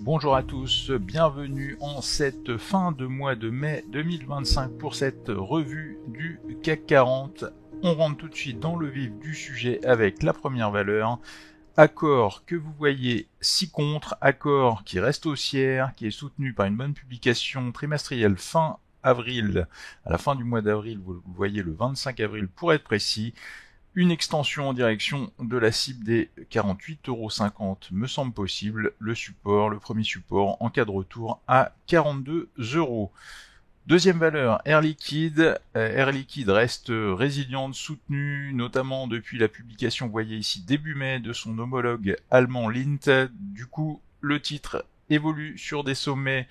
Bonjour à tous, bienvenue en cette fin de mois de mai 2025 pour cette revue du CAC 40. On rentre tout de suite dans le vif du sujet avec la première valeur. Accor que vous voyez ci-contre, Accor qui reste haussière, qui est soutenu par une bonne publication trimestrielle fin avril, à la fin du mois d'avril, vous le voyez le 25 avril pour être précis. Une extension en direction de la cible des 48,50 € me semble possible. Le premier support en cas de retour à 42 €. Deuxième valeur, Air Liquide. Air Liquide reste résiliente, soutenue, notamment depuis la publication, vous voyez ici, début mai, de son homologue allemand Lindt. Du coup, le titre évolue sur des sommets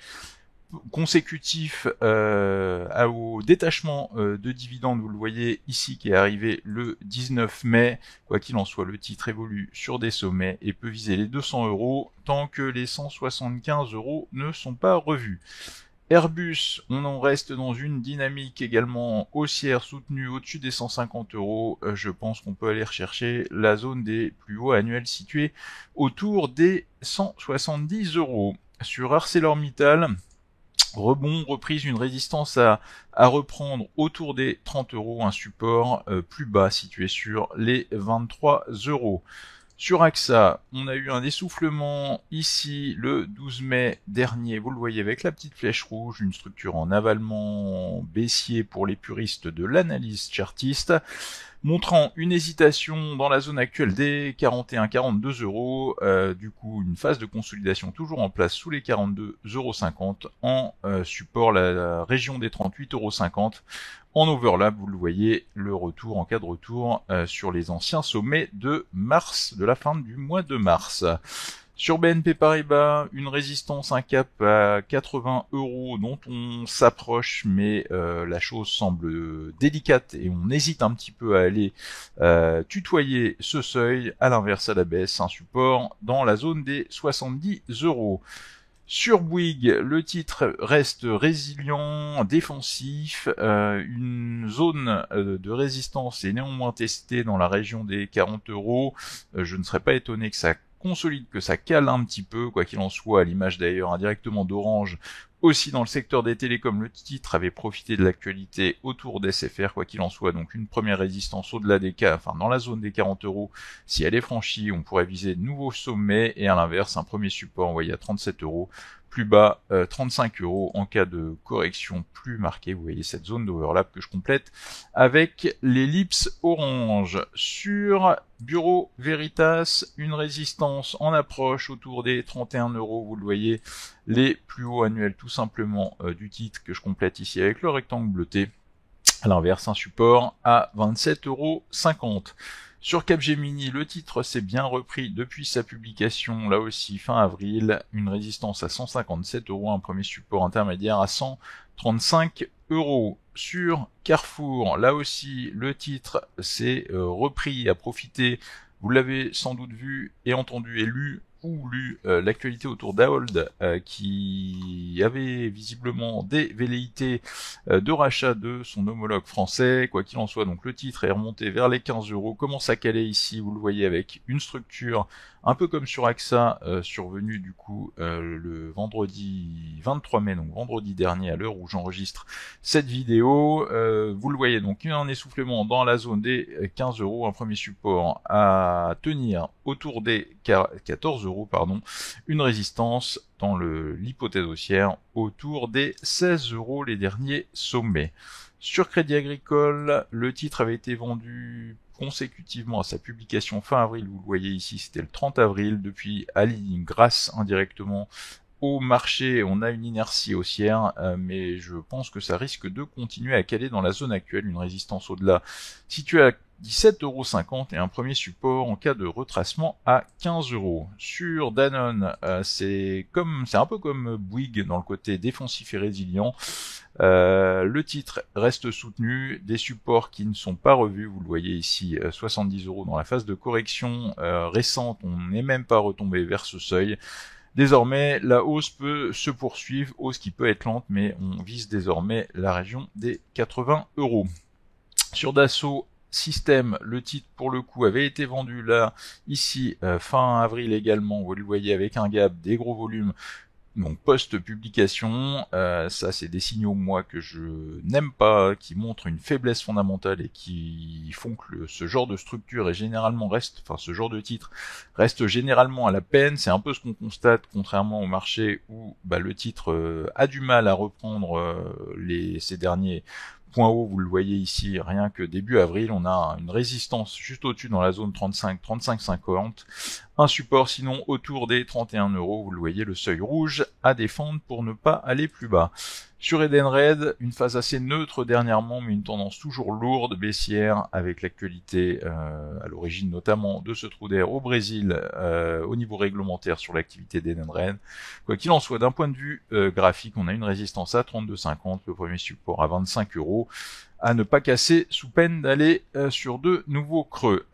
consécutif au détachement de dividendes, vous le voyez ici, qui est arrivé le 19 mai. Quoi qu'il en soit, le titre évolue sur des sommets et peut viser les 200 € tant que les 175 € ne sont pas revus. Airbus, on en reste dans une dynamique également haussière soutenue au-dessus des 150 €. Je pense qu'on peut aller rechercher la zone des plus hauts annuels située autour des 170 €. Sur ArcelorMittal, rebond, reprise, une résistance à reprendre autour des 30 €, un support plus bas situé sur les 23 €. Sur AXA, on a eu un essoufflement ici le 12 mai dernier, vous le voyez avec la petite flèche rouge, une structure en avalement baissier pour les puristes de l'analyse chartiste, montrant une hésitation dans la zone actuelle des 41-42 €, du coup une phase de consolidation toujours en place sous les 42,50 € en support la région des 38,50 €. En overlap, vous le voyez, le retour en cas de retour sur les anciens sommets de mars, de la fin du mois de mars. Sur BNP Paribas, une résistance, un cap à 80 € dont on s'approche, mais la chose semble délicate et on hésite un petit peu à aller tutoyer ce seuil. À l'inverse, à la baisse, un support dans la zone des 70 €. Sur Bouygues, le titre reste résilient, défensif, une zone de résistance est néanmoins testée dans la région des 40 €. Je ne serais pas étonné que ça consolide, que ça cale un petit peu, quoi qu'il en soit, à l'image d'ailleurs indirectement d'Orange. Aussi dans le secteur des télécoms, le titre avait profité de l'actualité autour d'SFR, quoi qu'il en soit, donc une première résistance au-delà des dans la zone des 40 €. Si elle est franchie, on pourrait viser de nouveaux sommets, et à l'inverse, un premier support envoyé à 37 €, plus bas 35 € en cas de correction plus marquée. Vous voyez cette zone d'overlap que je complète avec l'ellipse orange. Sur Bureau Veritas, une résistance en approche autour des 31 €, vous le voyez, les plus hauts annuels tout simplement du titre que je complète ici avec le rectangle bleuté. À l'inverse, un support à 27,50 €. Sur Capgemini, le titre s'est bien repris depuis sa publication, là aussi fin avril, une résistance à 157 €, un premier support intermédiaire à 135 €. Sur Carrefour, là aussi le titre s'est repris, a profité, vous l'avez sans doute vu et entendu et lu l'actualité autour d'Ahold qui avait visiblement des velléités de rachat de son homologue français. Quoi qu'il en soit, donc le titre est remonté vers les 15 €, commence à caler ici, vous le voyez, avec une structure un peu comme sur AXA, survenue du coup le vendredi 23 mai, donc vendredi dernier à l'heure où j'enregistre cette vidéo. Vous le voyez, donc un essoufflement dans la zone des 15 €, un premier support à tenir autour des 14 €, une résistance dans l'hypothèse haussière autour des 16 € les derniers sommets. Sur Crédit Agricole, le titre avait été vendu consécutivement à sa publication fin avril, vous le voyez ici, c'était le 30 avril, depuis grâce indirectement au marché, on a une inertie haussière, mais je pense que ça risque de continuer à caler dans la zone actuelle, une résistance au-delà située à 17,50 € et un premier support en cas de retracement à 15 €. Sur Danone, c'est un peu comme Bouygues dans le côté défensif et résilient. Le titre reste soutenu, des supports qui ne sont pas revus, vous le voyez ici, 70 € dans la phase de correction récente, on n'est même pas retombé vers ce seuil. Désormais, la hausse peut se poursuivre, hausse qui peut être lente, mais on vise désormais la région des 80 €. Sur Dassault, System, le titre pour le coup avait été vendu là, ici, fin avril également, vous le voyez avec un gap, des gros volumes. Donc post-publication, ça c'est des signaux moi que je n'aime pas, qui montrent une faiblesse fondamentale et qui font que ce genre de structure ce genre de titre reste généralement à la peine. C'est un peu ce qu'on constate, contrairement au marché où le titre a du mal à reprendre ces derniers point haut, vous le voyez ici, rien que début avril, on a une résistance juste au-dessus dans la zone 35-50, un support sinon autour des 31 €, vous le voyez, le seuil rouge à défendre pour ne pas aller plus bas. Sur Edenred, une phase assez neutre dernièrement, mais une tendance toujours lourde, baissière, avec l'actualité à l'origine notamment de ce trou d'air au Brésil au niveau réglementaire sur l'activité d'Edenred. Quoi qu'il en soit, d'un point de vue graphique, on a une résistance à 32,50, le premier support à 25 €, à ne pas casser sous peine d'aller sur de nouveaux creux.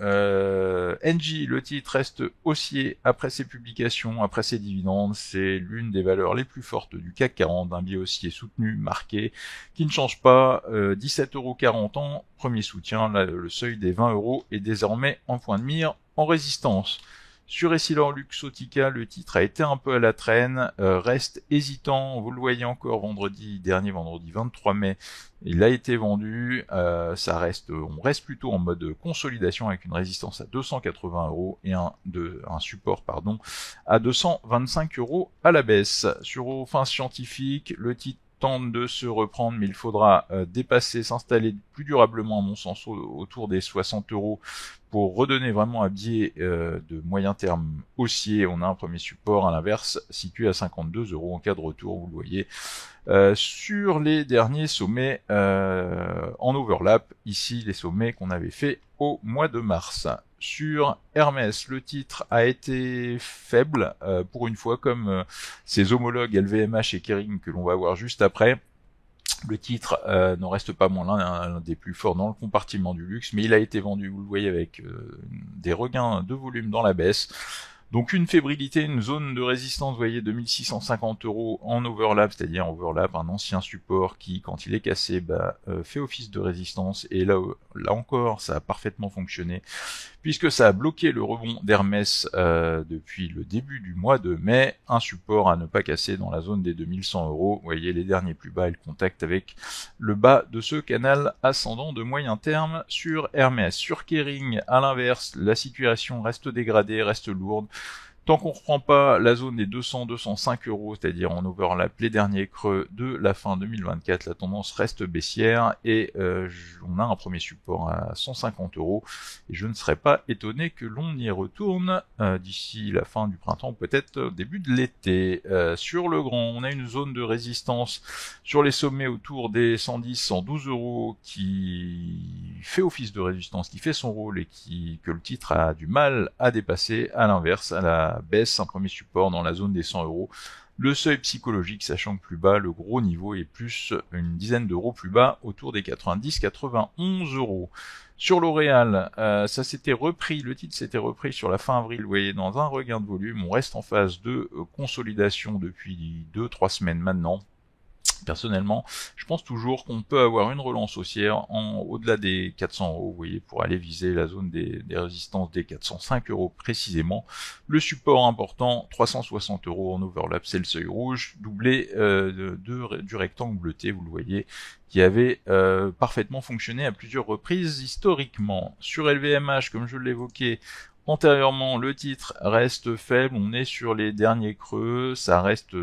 Engie, le titre reste haussier après ses publications, après ses dividendes. C'est l'une des valeurs les plus fortes du CAC 40, un biais haussier soutenu, marqué, qui ne change pas. 17,40 € en premier soutien. Là, le seuil des 20 € est désormais en point de mire, en résistance. Sur EssilorLuxottica, le titre a été un peu à la traîne, reste hésitant, vous le voyez encore vendredi 23 mai, il a été vendu, on reste plutôt en mode consolidation avec une résistance à 280 € et un support à 225 € à la baisse. Sur aux fins scientifiques, le titre tente de se reprendre, mais il faudra s'installer plus durablement à mon sens autour des 60 € pour redonner vraiment un biais de moyen terme haussier. On a un premier support à l'inverse situé à 52 € en cas de retour, vous le voyez. Sur les derniers sommets en overlap, ici les sommets qu'on avait fait au mois de mars. Sur Hermès, le titre a été faible, pour une fois, comme ses homologues LVMH et Kering que l'on va voir juste après. Le titre n'en reste pas moins l'un des plus forts dans le compartiment du luxe, mais il a été vendu, vous le voyez, avec des regains de volume dans la baisse. Donc une fébrilité, une zone de résistance, vous voyez, 2650 € en overlap, c'est-à-dire overlap, un ancien support qui, quand il est cassé, fait office de résistance. Et là encore, ça a parfaitement fonctionné, puisque ça a bloqué le rebond d'Hermès depuis le début du mois de mai. Un support à ne pas casser dans la zone des 2100 €. Vous voyez, les derniers plus bas, et le contact avec le bas de ce canal ascendant de moyen terme sur Hermès. Sur Kering, à l'inverse, la situation reste dégradée, reste lourde. Tant qu'on ne reprend pas la zone des 200-205 €, c'est-à-dire en overlap les derniers creux de la fin 2024, la tendance reste baissière et on a un premier support à 150 € et je ne serais pas étonné que l'on y retourne d'ici la fin du printemps, peut-être début de l'été. Sur le grand, on a une zone de résistance sur les sommets autour des 110-112 € qui fait office de résistance, qui fait son rôle et que le titre a du mal à dépasser. À l'inverse, à la baisse, un premier support dans la zone des 100 €. Le seuil psychologique, sachant que plus bas, le gros niveau est plus une dizaine d'euros plus bas, autour des 90-91 €. Sur L'Oréal, ça s'était repris, le titre s'était repris sur la fin avril, vous voyez, dans un regain de volume. On reste en phase de consolidation depuis 2-3 semaines maintenant. Personnellement, je pense toujours qu'on peut avoir une relance haussière au-delà des 400 €, vous voyez, pour aller viser la zone des résistances des 405 € précisément. Le support important, 360 € en overlap, c'est le seuil rouge, doublé du rectangle bleuté, vous le voyez, qui avait parfaitement fonctionné à plusieurs reprises historiquement. Sur LVMH, comme je l'évoquais antérieurement, le titre reste faible, on est sur les derniers creux, ça reste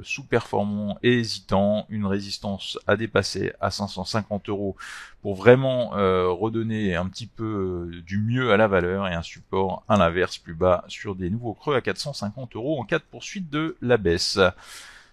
sous-performant et hésitant, une résistance à dépasser à 550 € pour vraiment redonner un petit peu du mieux à la valeur, et un support à l'inverse plus bas sur des nouveaux creux à 450 € en cas de poursuite de la baisse.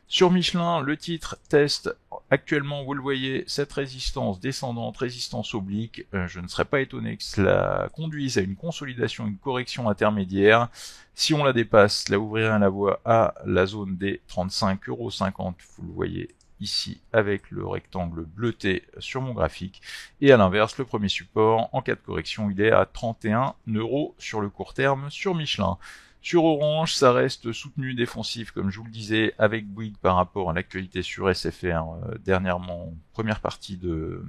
Sur Michelin, le titre teste actuellement, vous le voyez, cette résistance descendante, résistance oblique. Je ne serais pas étonné que cela conduise à une consolidation, une correction intermédiaire. Si on la dépasse, cela ouvrirait la voie à la zone des 35,50 €, vous le voyez ici avec le rectangle bleuté sur mon graphique. Et à l'inverse, le premier support, en cas de correction, il est à 31 € sur le court terme sur Michelin. Sur Orange, ça reste soutenu défensif, comme je vous le disais, avec Bouygues par rapport à l'actualité sur SFR dernièrement, première partie de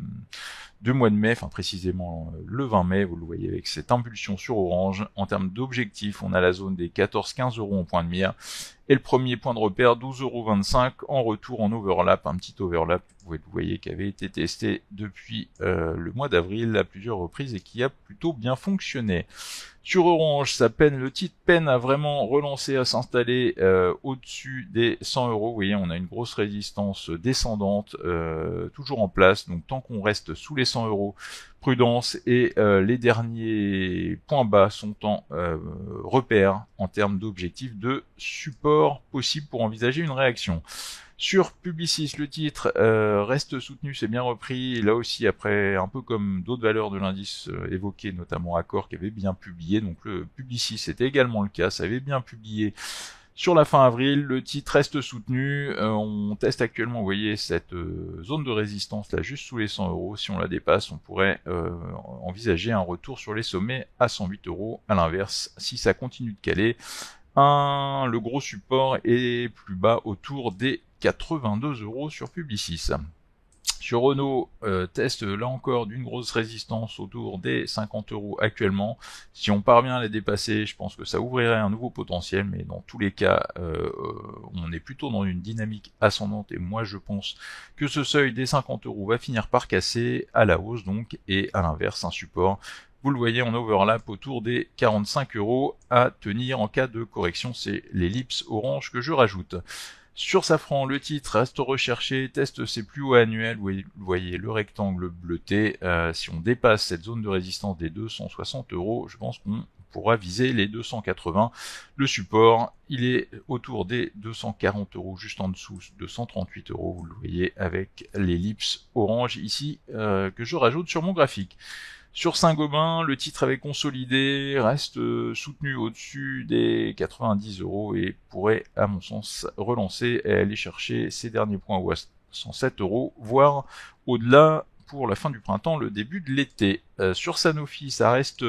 mois de mai, enfin précisément le 20 mai, vous le voyez avec cette impulsion sur Orange. En termes d'objectifs, on a la zone des 14-15 € en point de mire, et le premier point de repère 12,25 € en retour en overlap, un petit overlap, vous voyez, qui avait été testé depuis le mois d'avril à plusieurs reprises et qui a plutôt bien fonctionné. Sur Orange, le titre peine à vraiment relancer, à s'installer au-dessus des 100 €. Vous voyez, on a une grosse résistance descendante toujours en place. Donc tant qu'on reste sous les 100 €, prudence, et les derniers points bas sont en repère en termes d'objectifs de support possible pour envisager une réaction. Sur Publicis, le titre reste soutenu, c'est bien repris, là aussi après, un peu comme d'autres valeurs de l'indice évoquées, notamment Accor qui avait bien publié, donc le Publicis c'était également le cas, ça avait bien publié sur la fin avril, le titre reste soutenu, on teste actuellement, vous voyez, cette zone de résistance là juste sous les 100 €, si on la dépasse, on pourrait envisager un retour sur les sommets à 108 €, à l'inverse, si ça continue de caler, le gros support est plus bas autour des 82 € sur Publicis. Sur Renault, test là encore d'une grosse résistance autour des 50 € actuellement. Si on parvient à les dépasser, je pense que ça ouvrirait un nouveau potentiel, mais dans tous les cas, on est plutôt dans une dynamique ascendante, et moi je pense que ce seuil des 50 € va finir par casser à la hausse donc, et à l'inverse un support. Vous le voyez en overlap autour des 45 € à tenir en cas de correction, c'est l'ellipse orange que je rajoute. Sur Safran, le titre reste recherché, teste ses plus hauts annuels, vous voyez le rectangle bleuté, si on dépasse cette zone de résistance des 260 €, je pense qu'on pourra viser les 280. Le support, il est autour des 240 €, juste en dessous de 138 €, vous le voyez avec l'ellipse orange ici que je rajoute sur mon graphique. Sur Saint-Gobain, le titre avait consolidé, reste soutenu au-dessus des 90 € et pourrait, à mon sens, relancer et aller chercher ses derniers points à 107 €, voire au-delà pour la fin du printemps, le début de l'été. Sur Sanofi, ça reste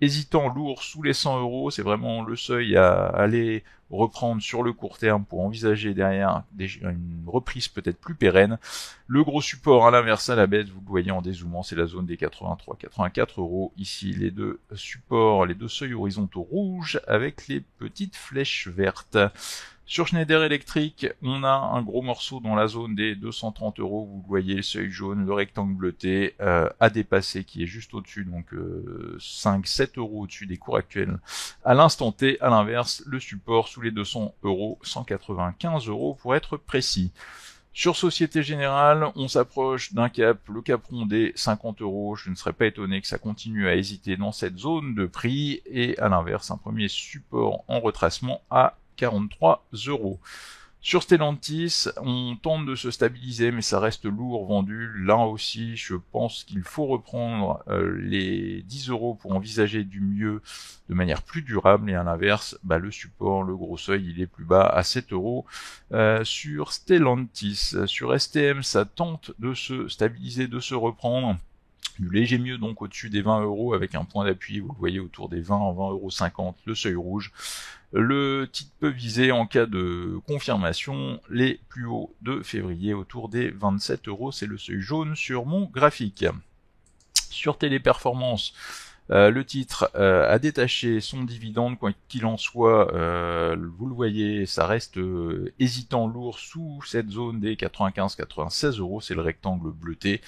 hésitant, lourd, sous les 100 €, c'est vraiment le seuil à aller reprendre sur le court terme pour envisager derrière une reprise peut-être plus pérenne. Le gros support à l'inverse à la baisse, vous le voyez en dézoomant, c'est la zone des 83-84 €. Ici, les deux supports, les deux seuils horizontaux rouges avec les petites flèches vertes. Sur Schneider Electric, on a un gros morceau dans la zone des 230 €, vous voyez le seuil jaune, le rectangle bleuté à dépasser qui est juste au-dessus, donc 5-7 € au-dessus des cours actuels à l'instant T. À l'inverse, le support sous les 200 €, 195 € pour être précis. Sur Société Générale, on s'approche d'un cap, le cap rond des 50 €, je ne serais pas étonné que ça continue à hésiter dans cette zone de prix, et à l'inverse, un premier support en retracement à 43 €. Sur Stellantis, on tente de se stabiliser, mais ça reste lourd vendu. Là aussi, je pense qu'il faut reprendre les 10 € pour envisager du mieux de manière plus durable, et à l'inverse, le support, le gros seuil, il est plus bas à 7 € sur Stellantis. Sur STM, ça tente de se stabiliser, de se reprendre. Du léger mieux donc au-dessus des 20 € avec un point d'appui, vous le voyez autour des 20,50 €, le seuil rouge. Le titre peut viser en cas de confirmation les plus hauts de février autour des 27 €, c'est le seuil jaune sur mon graphique. Sur Téléperformance, le titre a détaché son dividende, quoi qu'il en soit, vous le voyez, ça reste hésitant, lourd sous cette zone des 95-96 €, c'est le rectangle bleuté.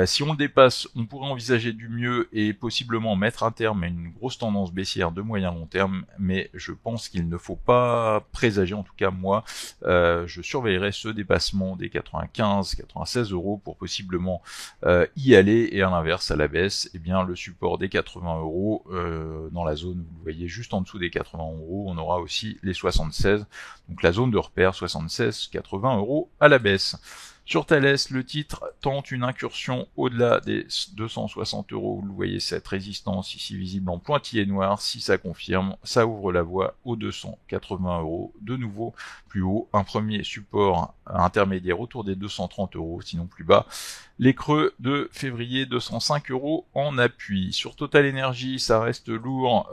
Si on le dépasse, on pourrait envisager du mieux et possiblement mettre un terme à une grosse tendance baissière de moyen long terme, mais je pense qu'il ne faut pas présager, en tout cas moi, je surveillerai ce dépassement des 95-96 € pour possiblement y aller, et à l'inverse, à la baisse, eh bien le support des 80 € dans la zone, vous le voyez juste en dessous des 80 €, on aura aussi les 76, donc la zone de repère 76-80 € à la baisse. Sur Thales, le titre tente une incursion au-delà des 260 €, vous le voyez cette résistance ici visible en pointillé noir, si ça confirme, ça ouvre la voie aux 280 €, de nouveau plus haut, un premier support intermédiaire autour des 230 €, sinon plus bas. Les creux de février, 205 € en appui. Sur Total Energy, ça reste lourd,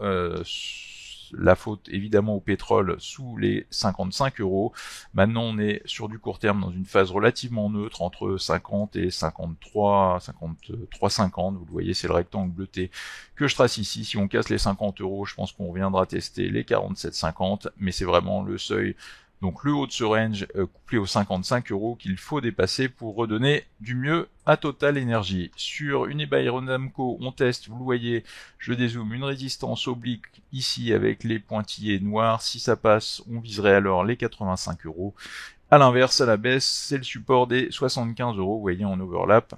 la faute évidemment au pétrole sous les 55 €. Maintenant on est sur du court terme dans une phase relativement neutre entre 50 et 53,50. Vous le voyez, c'est le rectangle bleuté que je trace ici. Si on casse les 50 €, je pense qu'on reviendra tester les 47,50, mais c'est vraiment le seuil, donc le haut de ce range couplé aux 55 € qu'il faut dépasser pour redonner du mieux à Total Energy. Sur Unibail Rodamco, on teste, vous le voyez, je dézoome, une résistance oblique ici avec les pointillés noirs. Si ça passe, on viserait alors les 85 €. À l'inverse, à la baisse, c'est le support des 75 €, vous voyez en overlap.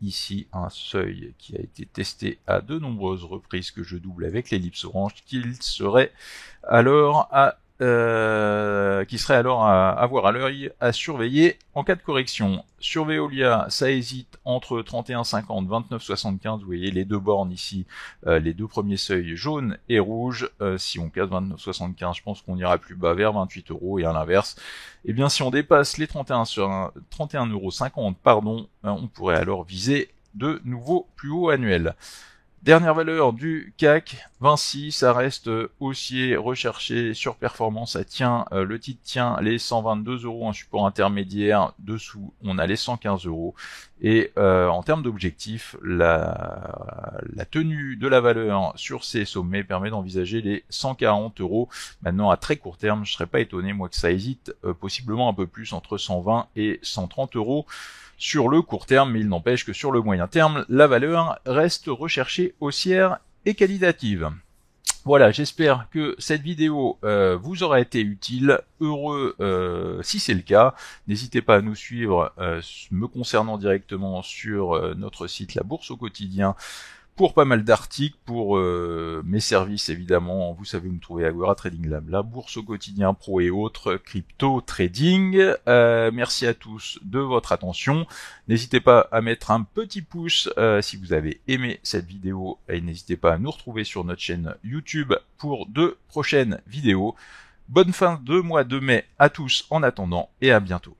Ici, un seuil qui a été testé à de nombreuses reprises que je double avec l'ellipse orange, qui serait alors à avoir à l'œil, à surveiller en cas de correction. Sur Veolia, ça hésite entre 31,50, 29,75. Vous voyez les deux bornes ici, les deux premiers seuils jaunes et rouges. Si on casse 29,75, je pense qu'on ira plus bas vers 28 €. Et à l'inverse, eh bien si on dépasse les 31,50 €, on pourrait alors viser de nouveaux plus hauts annuels. Dernière valeur du CAC, Vinci, ça reste haussier, recherché, sur performance, ça tient, le titre tient les 122 €, un support intermédiaire, dessous on a les 115 €, et en termes d'objectifs, la tenue de la valeur sur ces sommets permet d'envisager les 140 €. Maintenant, à très court terme, je serais pas étonné, moi, que ça hésite possiblement un peu plus, entre 120 et 130 € sur le court terme, mais il n'empêche que sur le moyen terme, la valeur reste recherchée, haussière et qualitative. Voilà, j'espère que cette vidéo vous aura été utile. Heureux si c'est le cas. N'hésitez pas à nous suivre me concernant directement sur notre site La Bourse au quotidien, pour pas mal d'articles, pour mes services évidemment. Vous savez où me trouver, Agora Trading Lab, La Bourse au quotidien pro et autres, crypto trading. Merci à tous de votre attention. N'hésitez pas à mettre un petit pouce si vous avez aimé cette vidéo, et n'hésitez pas à nous retrouver sur notre chaîne YouTube pour de prochaines vidéos. Bonne fin de mois de mai à tous en attendant, et à bientôt.